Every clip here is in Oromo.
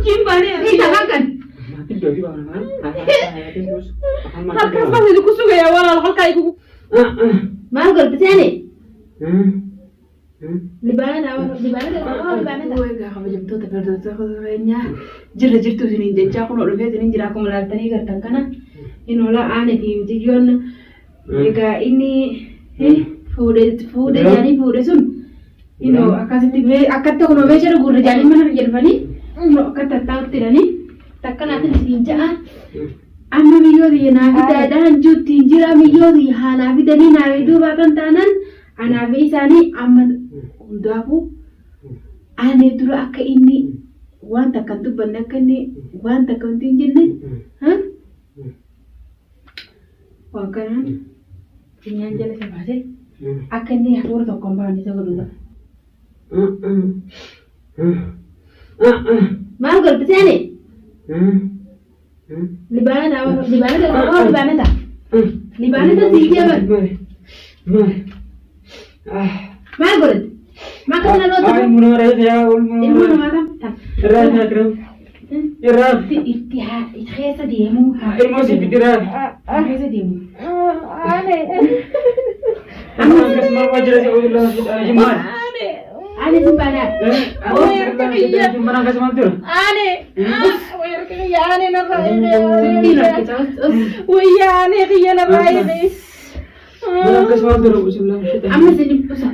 Kucing banyak. Ini tangan. Mati doi bang man. Terus. Harkas pas itu kusuk ya wala hal kai ku. Margol pesane. Di mana dah? Gue gak kamu jam tu tapi ada tu aku kayaknya jelas tu sini jadi aku nak lebih sini jadi aku melatih ni kertas kanan. Inolah aneh di tujuan. Jika ini fude jadi fude sun. Ino akan setiap akan tu kalau becer guru jadi mana jadi bani. Ino akan tahu tidak ni. Takkan nanti disinjak. Amma video di nabi dan juti jira video di nabi dan ni nabi tu bahkan tanan. Nabi isani amma untuk aku. Ane dulu aku ini. Wan takkan tu benar kan ni. Wan takkan tinggi ni. Hah? Wakaran. Ini jelas apa sih? Akan ni aku orang komponen itu dulu. Margol pesane. Di mana dah? Di mana dah? Tinggi apa? Margol. Makan lalu tu. Ay muna rin ya, Ilmu nama apa? Ras na kram. Ras. Itu diemu. Ilmu si pitira. Itu diemu. Ano ang kasama wajra si ulo jimat. Ane simpana. Oh, ya jimat kasama tu. Ane. Wayar kaya ane na kain. Ane kaya na kain. Mana kasama tu usulah. Amma sini usa.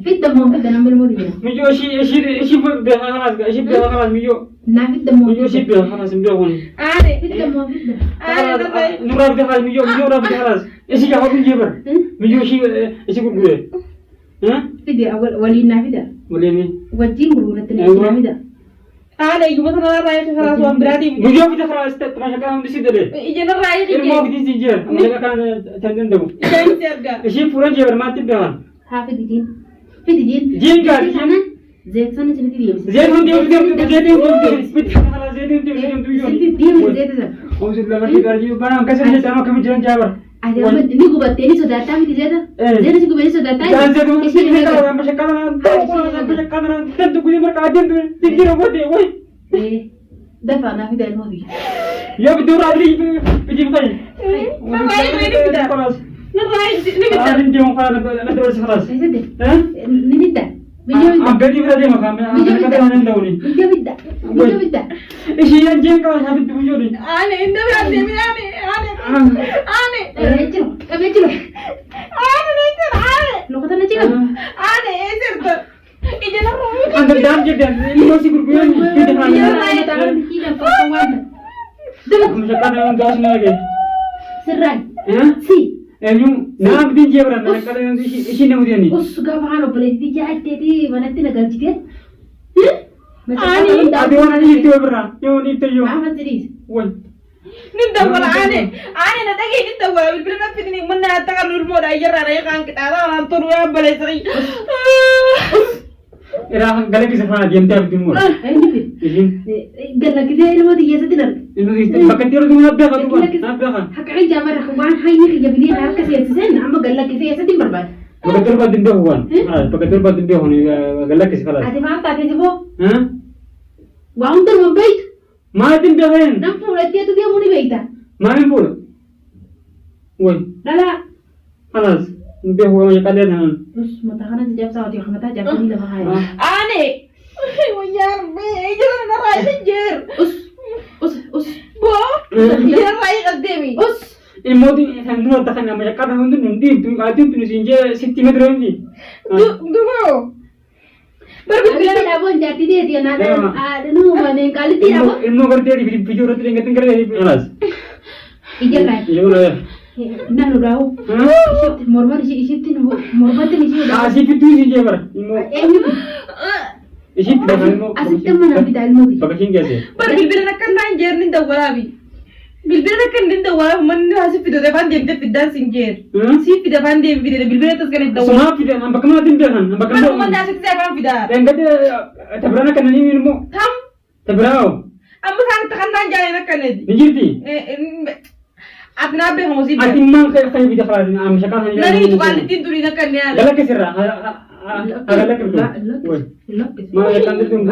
Fitta mo nambil mo dia. Mijo si beharas mijo. Na fitta mo. Mijo si beharas mijo kon. Ane fitta mo. Ane na kain. Nurab beharas mijo rab beharas. Isi ka hobi jebar. Mijo si gure. Fitta wali na fitta. Boleh ni. Wajin guru na tani na fitta. Ane ibu sana raya sana suam berarti. Mijo kita keras terasa kan di situ deh. Ijana raya sih. Ilmu di sini je. Mereka kan tandem demo. Jangan siarga. Isi pura jebar mati behan. Fitin. Jin ka jin. Zeksan ni sini dia. Zedun dia spit khala zedun dia. Dia. Oh sudah lagi dari barang kasih dia sama kami jalan jabar. Ada apa? Ini gua buat ini sudah tahu tidak? Jadi sih gua beli sudah tahu. Jangan zedun kita orang macam kanan tentu gua berkajian tu tinggi robot dia, woi. Dah faham aku dah mau dia. Ya betul ada pergi bukan. Namanya ini tidak. Namanya ini tidak. Ada dia mau nak terus keras. Ini tidak. Hah? Ini tidak. Video tidak. Agak dia berada macam kata orang tahu ni. Video tidak. Video tidak. Isi yang jeng kau habis tu ni. Ane, ini berarti ane. Cilo. Ane. Lo kata nak cilo. Ane, itu. Ijana roh. Andar dalam je dan ini masih berbulan. Ijana raya tangan kiri dan kawan. Macam kata orang gas ni lagi. Serai. Si. Yung naam din je berada. Kalau yang isi nama dia ni. Us suka bahano boleh dijahit jadi mana tu nak gaji dia? Ada orang ni itu berada. Yang itu yo. Apa jadi? Woi. Ninda wala ane na tagi ninda wala bilbila na pitini mana takan urmo da yara ya kan kita ada turu ya boleh seri. Era galak kisah mana dia entah betul mula. Ini galak kita ilmu dia sedar. Ilmu dia. Pakai tiru tu apa kau tu? Apa kan? Hakkai jamar rahwan hai ni kerja bini nak kasih sen. Amma galak kita ya sedar berbat. Pakai tiru pada dia huan. Pakai tiru pada dia huan. Galak kisah kalah. Ada apa tadi tu? Hah? Wang tu membaik. Maatin dia kan? Nampu dia tu dia muni baik tak? Maatin pun. Woi. Dala. Alas. Dia huan macam kalian kan? Terus mata kanan sejak sahaja dia mata jatuh ni dah bahaya. Ane. Wayar be, jangan nak raya senjer. Us. Bo. Jangan raya kademi. Us. Ilmu tu handul takkan nama cakap dah untuk nanti tu kau tu sinje 60 meter nanti. Dulu. Berbeda dah pun jati dia nada nu mana kali dia apa? Ilmu kerja di video tu yang ketinggalan di alas. Ijan lah. Ijan lah. Nah lu tahu. Mormar isi tu mormar tu isi dah. Asih itu sinje ber. Ilmu. Isi dah ilmu. Asih teman abi dah ilmu. Pakai sinje sih. Berbeda nak kan banjir ni dah walabi. Bilbila kan din dah wala mana asih video depan dia pidan sinjer. Si pidan dia video bilbila tu sekarang dah. Semua pidan. Nampak kemana dia kan? Nampak kemana? Mana asih siapa pidan? Yang kata tabrana kan ini ilmu. Tam. Tabrau. Amma kan tekan banjir nak kan ni. Nijirti. Apna be hosi. Atin mang kaya video kelas am sekarang. Nani itu kali tin tu nak kan ni. Galak kesira. أغلق لا اللقس ما يكمل تقول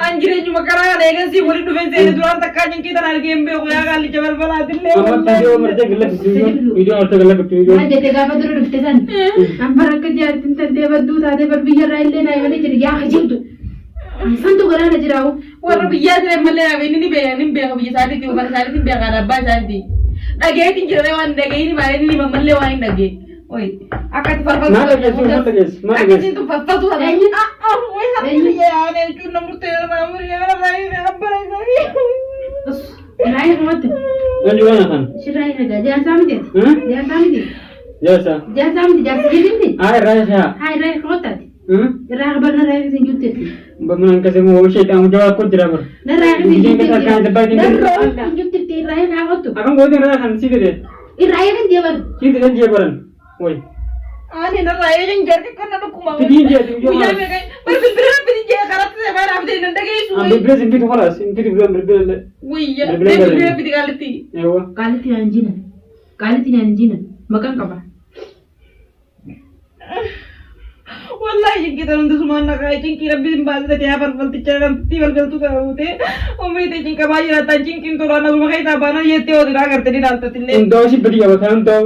Anjir cuma karena ada yang sih boleh dua sih dua tekan kita lagi game ya kali coba bala dille. أما تجيء مرة غلق فيديو أرتو غلق فيديو ما جت كافة دور دفتان أمبارح كجار تنتن تبدو تادي بربيجا رايلة نايمني جري يا خجيتو سنتو غرانا جراو Warna biasa deh malah ini biasa saat itu bukan saat itu biasa ada apa saat itu. Daging itu jerewan daging ini malah ini lima melewain daging. Oi, akan farfal. Akan itu farfal tuh ada. Oi, hari ya, ane itu nomor nomor ya, lain apa lagi? رايح موتو أنت وين أخن؟ شو رايح هذا جالس عمدي جالس عمدي جالسة جالس عمدي جالس جديدني رايح يا هاي رايح موتاتي رايح برنا رايح زين جوتتي بمن كذا مو شيء تام جواب كل جرابر لا رايح زين جوتتي رايح جوتتي رايح عمدتو أكون قادر رايح عن سيدي ده رايح عندي بر سيدي ده جبران وين Ane na lain yang jadi kan ada kumau. تدين جا تدين Punya جا mereka, berpikir dia karena saya mana abdi nanda kayak أم suwi. ببرز إنتي خلاص إنتي تبغى ببرز Wih ya, berpikir kali أيوة قالت لي أنجينا قالت لي أنجينا مكان كبر Wallahi kita untuk semua anak cing kira bisa bahas dari apa berarti cara tiba tuh tahu deh. Umi teh cing kabayi rata cing kim tuh anak rumah kita bana ya teo tidak ngerti di dalam tadi. إنتو شيء بدي أبغى ثان تو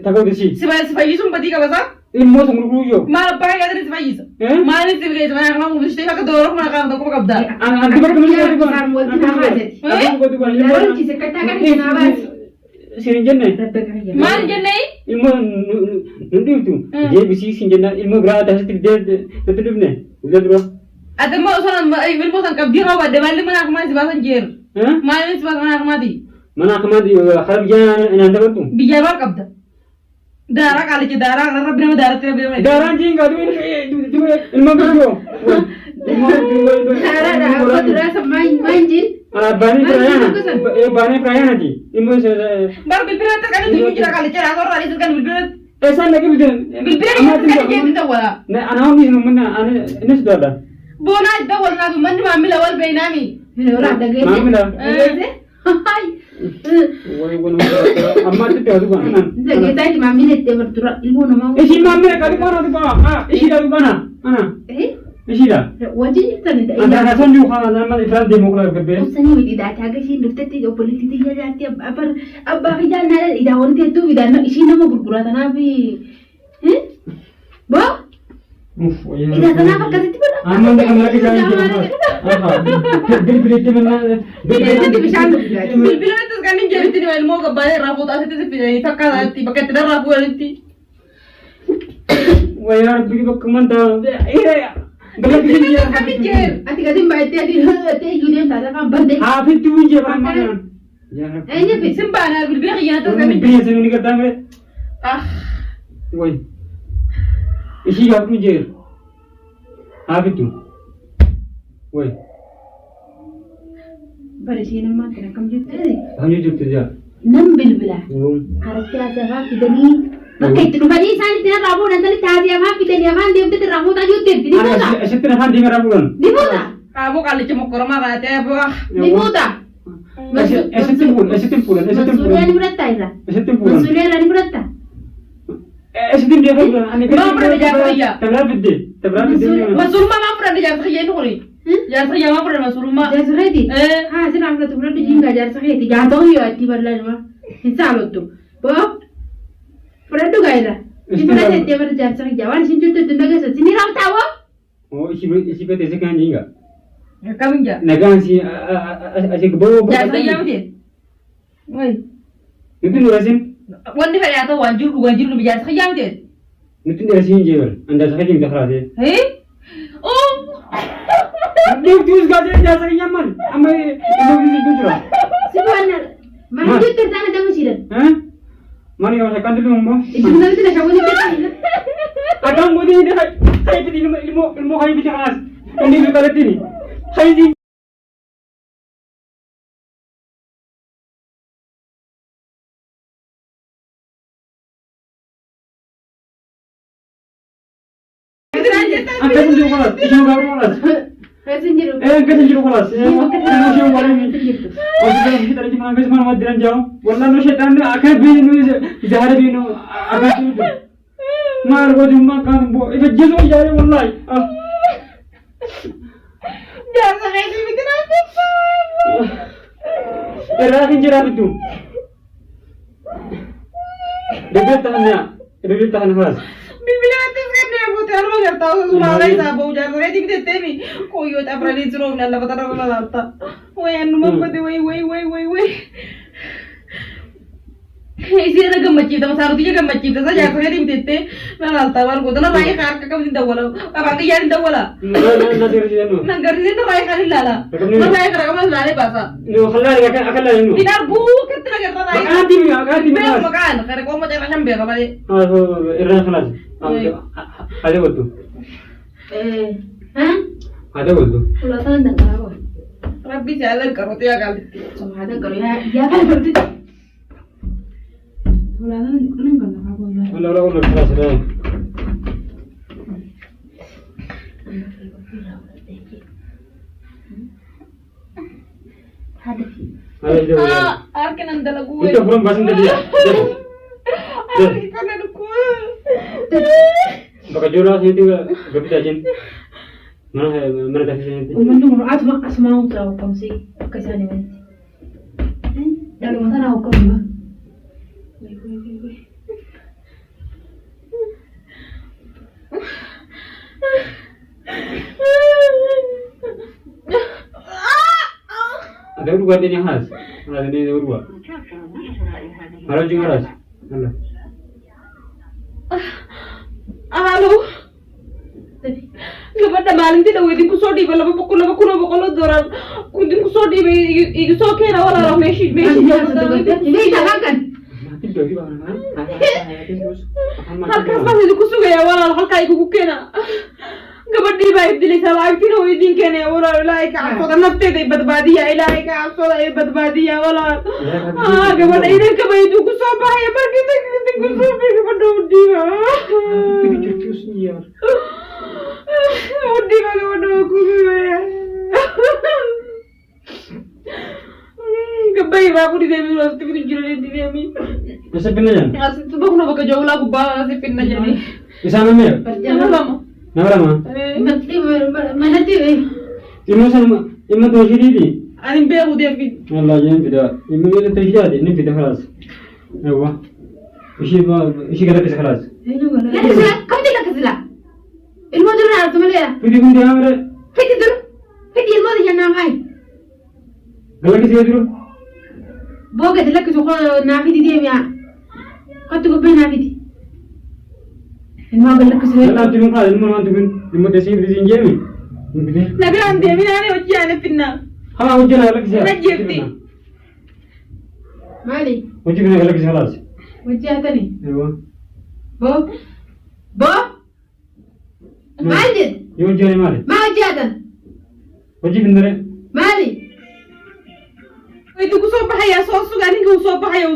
تكو دشي Sebab Yusuf pati ka basa? إلمو سمرو يو Mal pakai kata sebab Yusuf. Mal ini sebab Yusuf yang kamu mesti nak dorong nak kamu kau kabda. أنت برضه مش قادر تقول صار مولتي نوازت أنا قادر تقول لا رجع سكتة كان نواز سينجنة Mal jenai? إلمو نندي تو جي بيسي سينجنة إلمو برا ده هستير ده تتلفنه ولا برا Ada mau soal ilmu sang kabdi kau ada malu mana aku masih bahasa jer. ها Mal ini sebab mana aku mati. mana كمان خرب جانا أنا أنت برضه Bijar apa kabda? Darah kali je darah karena bina darah tidak bina. داران جينغ أدوين إلمو برضه لا لا أخذ رأس ما ينجين باني برايانا دي إلمو Baru bilbilan terkadang tuh bicara kali je atau tadi itu kan bilbilan. إيسان لكي بدن Bilbilan itu kan dia itu wala. أنا هم يسمون منا أنا نفس ده Bona itu wala tuh mandi mamil awal benami. هنا وراح دقيقة ما عمله هاي أما تبي هذا كمان دقيقة تاني ما مين التمر ترى المهم ما إيش ما عمله كذي كمان هذا كمان إيش ده كمان أنا إيه إيش ده وجهي تاني ده أنا راسون جو خان أنا ما إفراد ديمقراطي كبير وسني ودي ده تاجي شيء نفتتي أو بوليتي ده جاتي أبا في جانا إذا ورنتي تو إذا شيء نما بربرات أنا في إيه با إذا أنا فكرت تبغى أنا ده كمان لكي جاني بالبليت منا Bilbilan itu kan jadi itu ilmu kebayar rafu tak itu sih tak kalah tiba kita dah rafu nanti. ويا ربي بكمان ده إيه بلد Bilbilan kan jer. أنت قاعدين بعد تأتي يودين هذا كان بندي حافظ توي جبان ما يا رب أيه في Sembana bilbilan yang atas kan jer. بيا سنوني كتامه Ah, وين إيش يابني جير حافظ تو وين برشين ما ترى كم جت هذي هم يجوا تجار نم بالبلا يوم عرفت هذا ما في دني ما كنت نبني سان تنا رابو نزل تادي ما في دني ما ديم تدي رابو تاجو تدي دي مودا أنا أشتري هان دي مرابولن دي مودا kamu kali cuma korma kata apa? دي مودا أشتري بولن مسؤولية نبرتا إذا أشتري بولن مسؤولية لا نبرتا أشتري دي بولن أنا ما pernah dijatuh ya. تبرا بدي Masuk rumah nggak pernah dijatuh ya itu kali. Jatuh ya nggak pernah masuk rumah. جالس غادي ها زين عم تقول لي جينا جالس غادي جاتو يو أتي برلا ما إنسان لطو بو فرندو غايدا إنسان تتي برلا جالس غادي جوان شنو تتناقى سنين رام تاوا Oh, isi bete sekan jinga. Kami ja. Nagan si asik bawa. Jatuh ya mungkin. Woi. Itu nurasin. Wandi fa ya to wanjur lebih jatuh ya mungkin. Itu nurasin jewel. Anda sakit juga kerasa. Oh. Dia terus gaje jasa nyaman. Amai ibu ini juga. Sebenarnya mana dia tertanya tamu sih Hah? Mana yang saya kantor ngomong? itu nanti nak kamu ni tertanya Agang budi ini hai pedi ilmu hai pedi khas. Ini berkat ini. Hai di Angkat juga kelas, itu juga kelas. sendiri Angkat juga kelas. Mau siapa orang ini? Oh, kita lagi mana mana madiran jauh. Wallah no setan, akan bini no zahar bini no akan itu. ما أرغب ما كان بو إذا جزء جاري والله Jangan kayak gini bikin aku. Terakhir jerah itu. Debit tahan keras. Bimbingan hati kan dia buat orang nggak tahu semua lagi sahabat ujar saya di bidang temi. Koyo tak pernah disuruh nala patara nala lata. Wah anu mampu deh wah. Isi ada gambar cipta masa artinya gambar cipta saja aku di bidang nala lata baru gue tuh nala ya kar kakak tidak bola. Apa kerja tidak bola? Nanti kerja nu. Nanggar ini tuh kayak kali lala. Nala ya kakak mas lala bahasa. Nu halal ya kan akal lain nu. Tidak bukan tenaga tenaga. Makati Bel makan, karena kau mau cari macam bel apa deh? Irna kelas. Ada waktu. Hah? Ada waktu. Ulah tahan dan kalau Rabi jalan karo tiap kali. sama ada kalau ya kan berarti. Ulah tahan neng kalau aku ya. Ulah kelas dah. Ada. Arkin andala gue. Itu from basin tadi. Arkin kan ada gue. Baka jola sih itu gak bisa jen. Mana kasih sih. Umur asma utara kamu sih kesan ini. Dari mana tahu kamu? Wih. Ada urut dia khas. Ada dia urut. Harus juga harus. Allah. Halo. Lepas dah maling tidak wedi kusodi bala bakul doran. Kundi kusodi be itu soke na wala meshi. Ini jangan. Mati dari mana? Halkas masih itu kusuga ya wala halka iku kena. Gabadhi baik dili salah itu no idin kene wala like aku tak nafte deh badbadi ya like aku tak badbadi ya wala. Gabadhi ini kabai itu kusaba ya pergi tak kusubi gabadhi dia. Pikir terusnya. Udi gabadhi aku ya. Gabai aku di demi lu tapi itu jual di demi. Bisa pindah jan? Asal tu baru nak kerja ulah aku bahas pindah jadi. Di sana mer. Jangan lama. Nama. Nanti mana sih? Imu tuh sini di. Ani bego dia fit. Allah jangan tidak. Imu itu terjadi. Ini tidak keras. Ewa. Isi kata kisah keras. Kamu tidak kesila. Ilmu dulu harus melihat. Pidi pun dia ambil. Fiti dulu. Fiti ilmu dia namai. Galak kisah dulu. Boga dilek suko nafiti dia ya. Kau tu kau nafiti. Ilmu galak kesila. Kalau tu mungkin, ilmu desi di sini je. Nabi ande mi nane wajji ane finna. Hala wajib galak kisah. Najjefti. Mali. Wajib galak kisah keras. Wajah tadi. Ewa. Bo. Majid. Ibu jangan mari. Ma wajah tadi. Wajib bener. Mali. Itu kusok bahaya sosu gani kusok bahaya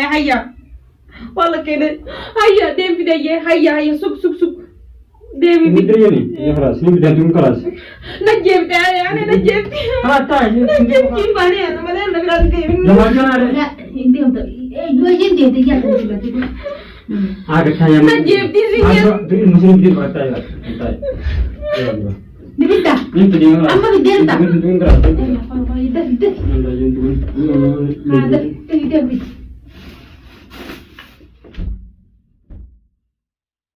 ya haya. Wala kene haya dem pide ye haya suk. Dem Ini dia ni. Ya keras. Ini tidak turun keras. Najjefti ane najjefti. Rata. Najjefti bani ane mana nabi ran ke. Jangan jangan ada. Ya, ini untuk dua jenis dia ya kan. Agak saya. Najjefti sih ya. Jadi musim dia berkata ya. Dibita. Ini tadi keras. Amma bidenta. Turun keras. Apa itu? Allah jangan turun. Ada, itu.